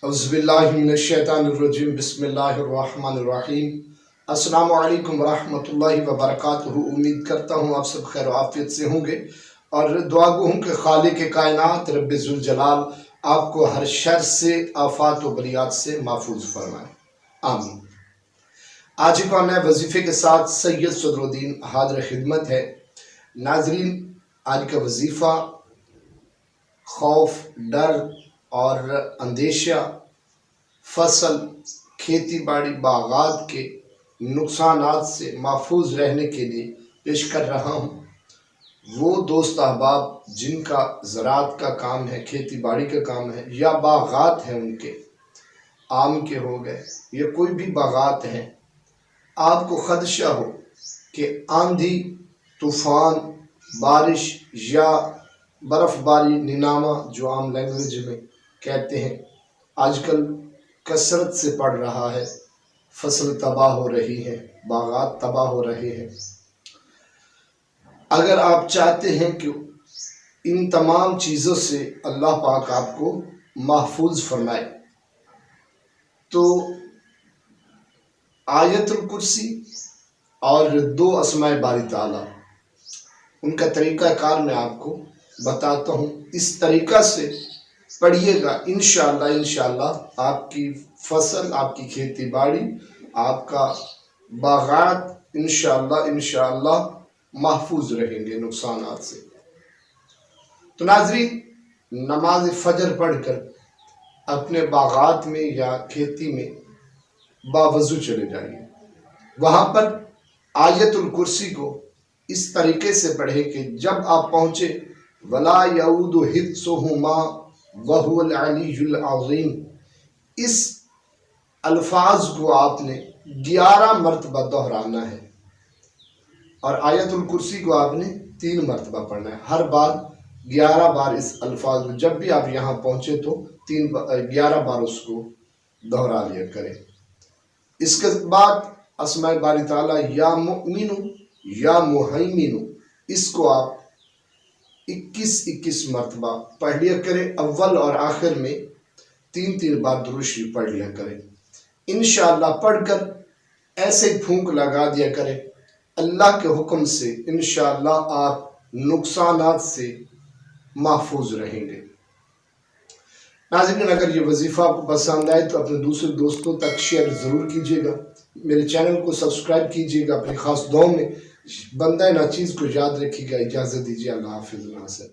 औज़ुबिल्लाहिमिनश्शैतानिर्रजीम बिस्मिल्लाहिर्रहमानिर्रहीम। अस्सलामु अलैकुम वरहमतुल्लाहि वबरकातुहू। उम्मीद करता हूँ आप सब खैर आफियत से होंगे और दुआ गो हूँ कि खालिक कायनात रब्बे ज़ुल जलाल आपको हर शर से, आफात व बलियात से महफूज फरमाए, आमीन। आज एक और नए वजीफ़े के साथ सैयद सदरुद्दीन हाज़िर खिदमत है। नाज़रीन, आज का वजीफ़ा खौफ, डर और अंदेशा फसल, खेती बाड़ी, बागात के नुकसानात से महफूज रहने के लिए पेश कर रहा हूँ। वो दोस्त अहबाब जिनका ज़राअत का काम है, खेती बाड़ी का काम है या बागात हैं, उनके आम के हो गए या कोई भी बागात हैं, आपको ख़दशा हो कि आंधी, तूफ़ान, बारिश या बर्फ़बारी, निनामा जो आम लैंग्वेज में कहते हैं, आजकल कसरत से पड़ रहा है, फसल तबाह हो रही है, बागात तबाह हो रहे हैं। अगर आप चाहते हैं कि इन तमाम चीज़ों से अल्लाह पाक आपको महफूज फरमाए, तो आयतुल कुर्सी और 2 अस्माए बारी ताला, उनका तरीक़ा कार मैं आपको बताता हूँ। इस तरीक़ा से पढ़िएगा, इंशाअल्लाह आपकी फसल, आपकी खेती बाड़ी, आपका बागात इंशाअल्लाह महफूज रहेंगे नुकसानात से। तो नाज़रीन, नमाज फजर पढ़कर अपने बागात में या खेती में बावजू चले जाइए। वहाँ पर आयतुल कुर्सी को इस तरीके से पढ़े कि जब आप पहुँचे, वला यऊदु हिफ्ज़ुहुमा वहुवल अलीयुल अज़ीम, इस अल्फाज को आपने 11 मरतबा दोहराना है और आयतुल कुर्सी को आपने 3 मरतबा पढ़ना है। हर बार 11 बार इस अल्फाज को, जब भी आप यहाँ पहुँचे तो 11 बार उसको दोहरा लिया करें। इसके बाद अस्माए बारी ताला या मुमिनु या मुहैमिनु, इसको आप 21 मरतबा पढ़ लिया करें। अव्वल और आखिर में 3 बार दुरूद शरीफ पढ़ लिया करें। इंशाअल्लाह पढ़कर ऐसे फूंक लगा दिया करें, अल्लाह के हुक्म से इंशाअल्लाह आप नुकसानात से महफूज रहेंगे। नाज़रीन, अगर ये वजीफ़ा आपको पसंद आए तो अपने दूसरे दोस्तों तक शेयर ज़रूर कीजिएगा। मेरे चैनल को सब्सक्राइब कीजिएगा। अपनी ख़ास दुआओं में बंदा नाचीज़ को याद रखिएगा। इजाज़त दीजिए। अल्लाह हाफ़िज़।